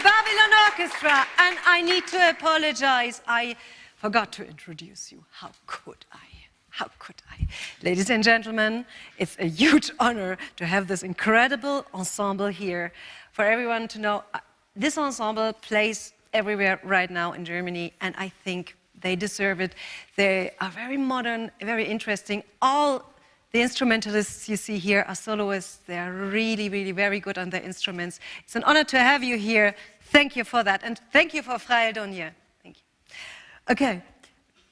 Babylon Orchestra, and I need to apologize. I forgot to introduce you. How could I? How could I? Ladies and gentlemen, it's a huge honor to have this incredible ensemble here. For everyone to know, this ensemble plays everywhere right now in Germany, and I think they deserve it. They are very modern, very interesting. All the instrumentalists you see here are soloists. They are really, really very good on their instruments. It's an honor to have you here. Thank you for that, and thank you for Freie Donier. Thank you. Okay.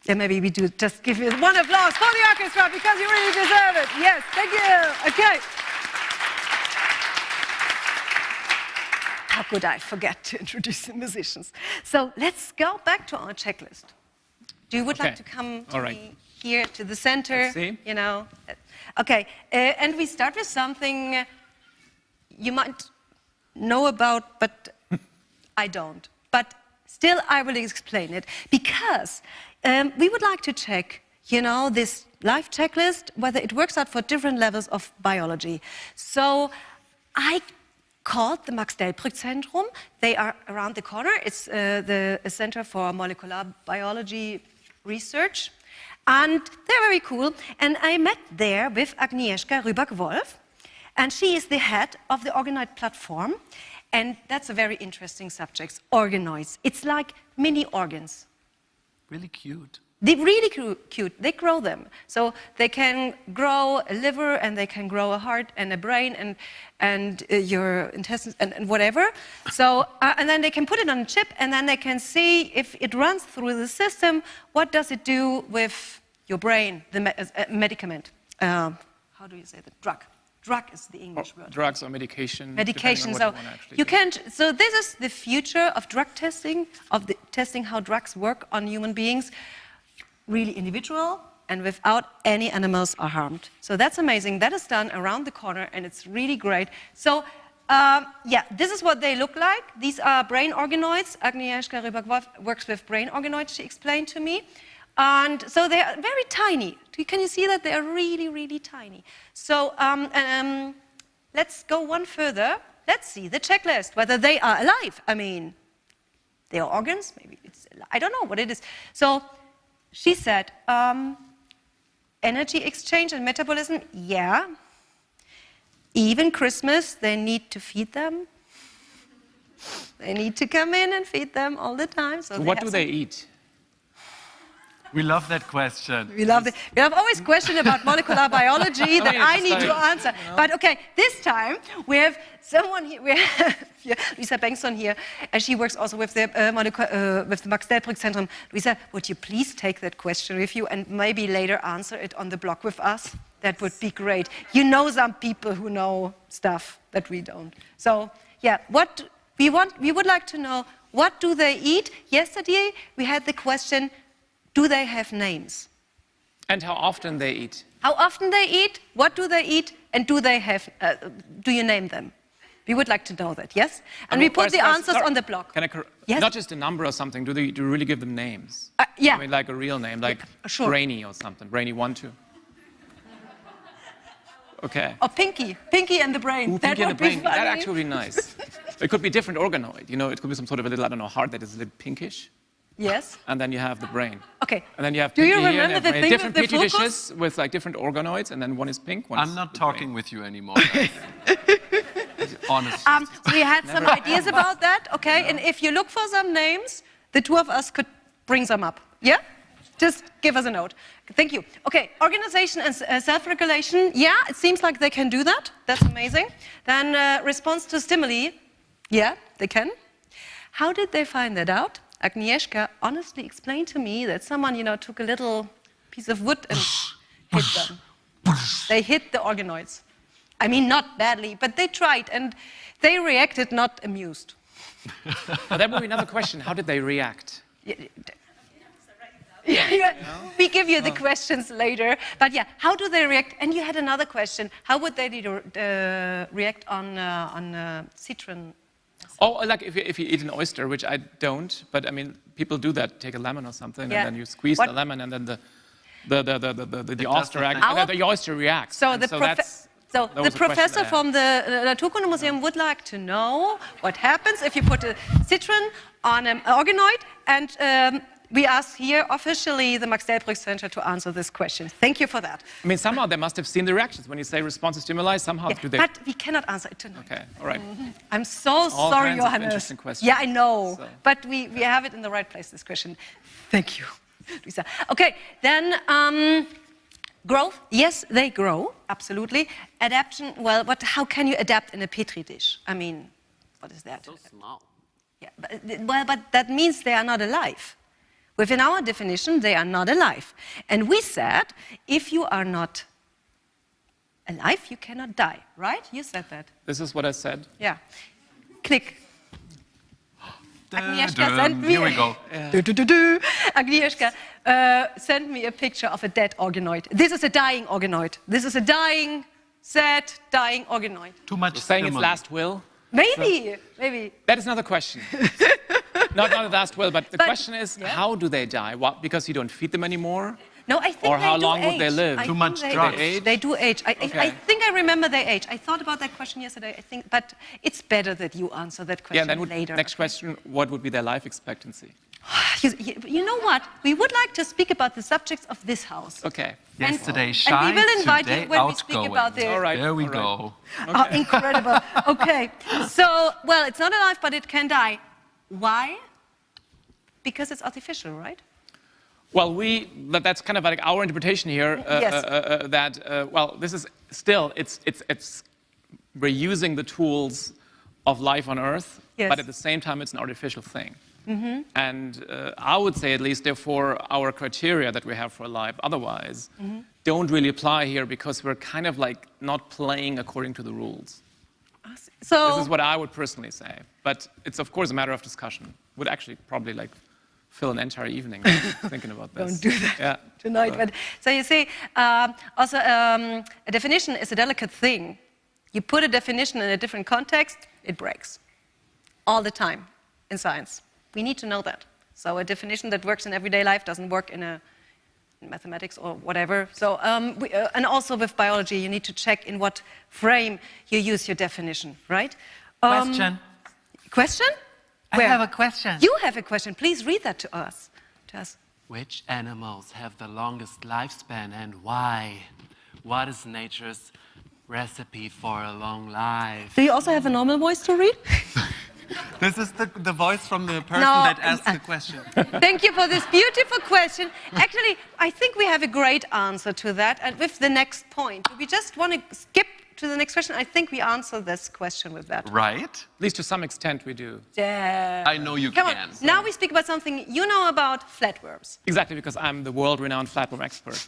Yeah, maybe we do just give you one applause for the orchestra because you really deserve it. Yes, thank you. Okay. How could I forget to introduce the musicians? So let's go back to our checklist. Do you would like to come to me here to the center? Let's see. You know. Okay, and we start with something you might know about, but I don't. But still, I will explain it because we would like to check, you know, this life checklist, whether it works out for different levels of biology. So I called the Max Delbrück Zentrum. They are around the corner. It's the Center for Molecular Biology Research. And they're very cool. And I met there with Agnieszka Rybak-Wolf. And she is the head of the Organoid platform. And that's a very interesting subject, organoids. It's like mini organs. Really cute. They're really cute. They grow them. So they can grow a liver, and they can grow a heart and a brain and your intestines and whatever. So, and then they can put it on a chip, and then they can see if it runs through the system, what does it do with your brain, the medicament. How do you say the drug? Drug is the English word. Drugs or medication. Medication. So you can't. So this is the future of drug testing, of the testing how drugs work on human beings, really individual and without any animals are harmed. So that's amazing. That is done around the corner, and it's really great. So yeah, this is what they look like. These are brain organoids. Agnieszka Rybak-Wolf works with brain organoids. She explained to me. And so they are very tiny. Can you see that? They are really, really tiny. So let's go one further. Let's see the checklist, whether they are alive. I mean, they are organs, maybe it's, I don't know what it is. So she said, energy exchange and metabolism, yeah. Even Christmas, they need to feed them. They need to come in and feed them all the time. So what do they eat? We love that question. We love it. We have always questions about molecular biology that I need to answer. You know? But okay, this time we have someone here. We have Lisa Bengtsson here, and she works also with the Max Delbrück Zentrum. Lisa, would you please take that question with you and maybe later answer it on the blog with us? That would be great. You know some people who know stuff that we don't. So yeah, what we would like to know, what do they eat? Yesterday we had the question, do they have names? And how often they eat? How often they eat, what do they eat, and do they have, do you name them? We would like to know that, yes? And we put the answers on the blog. Can I yes? Not just a number or something, do you really give them names? Yeah. I mean, like a real name, like sure. Brainy or something, Brainy 1, 2. Okay. Or Pinky, Pinky and the Brain. Ooh, that Pinky and the Brain, funny. that'd actually be nice. It could be different organoid, you know, it could be some sort of a little, I don't know, heart that is a little pinkish. Yes. And then you have the brain. Okay. And then you have do you here, remember the thing different with the petri dishes with like different organoids, and then one is pink, one is I'm not talking with you anymore. Honestly. We had some ideas about that, okay? No. And if you look for some names, the two of us could bring some up. Yeah? Just give us a note. Thank you. Okay, organization and self-regulation. Yeah, it seems like they can do that. That's amazing. Then response to stimuli. Yeah, they can. How did they find that out? Agnieszka honestly explained to me that someone, you know, took a little piece of wood and hit them. They hit the organoids. I mean, not badly, but they tried, and they reacted not amused. Well, that would be another question. How did they react? Yeah. We give you the questions later. But yeah, how do they react? And you had another question. How would they react on citron? Oh, like if you eat an oyster, which I don't, but I mean, people do that. Take a lemon or something, and then you squeeze the lemon, and then the oyster reacts. So So That the was a question professor I had. from the Naturkundemuseum would like to know what happens if you put a citron on an organoid, and we ask here officially the Max Delbrück Center to answer this question. Thank you for that. I mean, somehow they must have seen the reactions when you say responsive stimuli. Somehow do they? But we cannot answer it tonight. Okay, all right. I'm so All sorry, kinds of Johannes. interesting questions. Yeah, I know, So- but we have it in the right place, this question. Thank you, Lisa. Okay, then growth. Yes, they grow, absolutely. Adaptation, well, how can you adapt in a petri dish? I mean, what is that? So small. Yeah, but that means they are not alive. Within our definition, they are not alive. And we said, if you are not alive, you cannot die, right? You said that. This is what I said. Yeah. Click. Agnieszka Dun, sent me. here we go. Agnieszka sent me a picture of a dead organoid. This is a dying organoid. This is a dying, sad, dying organoid. Too much Saying its stimuli. last will. Maybe, maybe. That is another question. not the last will, but the But- question is, yeah. how do they die? What, because you don't feed them anymore? No, I think Or they how do long would age. they live? I Too think much they drugs. age. They do age. I Okay. think I remember they age. I thought about that question yesterday. I think, but it's better that you answer that Yeah, question and then later. next question, what would be their life expectancy? You know what? We would like to speak about the subjects of this house. Okay. Yesterday And shy, we will invite today you when we speak outgoing. about the. All right. There we all right. go. Oh, incredible. Okay. So, well, it's not alive, but it can die. Why? Because it's artificial, right? Well, that's kind of like our interpretation here. Yes. Well, this is still, we're using the tools of life on Earth, Yes. but at the same time, it's an artificial thing. And I would say, at least, therefore, our criteria that we have for life otherwise don't really apply here because we're kind of like not playing according to the rules. So, This is what I would personally say. But it's, of course, a matter of discussion. Would actually probably like fill an entire evening thinking about this. Don't do that Yeah. tonight. But, so you see, also a definition is a delicate thing. You put a definition in a different context, it breaks. All the time in science. We need to know that. So a definition that works in everyday life doesn't work in mathematics or whatever. So, and also with biology, you need to check in what frame you use your definition, right? Question. Question? I Where? have a question. You have a question. Please read that to us. Which animals have the longest lifespan and why? What is nature's recipe for a long life? Do you also have a normal voice to read? This is the voice from the person No, that asked the question. Thank you for this beautiful question. Actually, I think we have a great answer to that. And with the next point, we just want to skip to the next question. I think we answer this question with that. Right? At least to some extent we do. Yeah. I know you Come can. on. Now we speak about something you know about flatworms. Exactly, because I'm the world-renowned flatworm expert.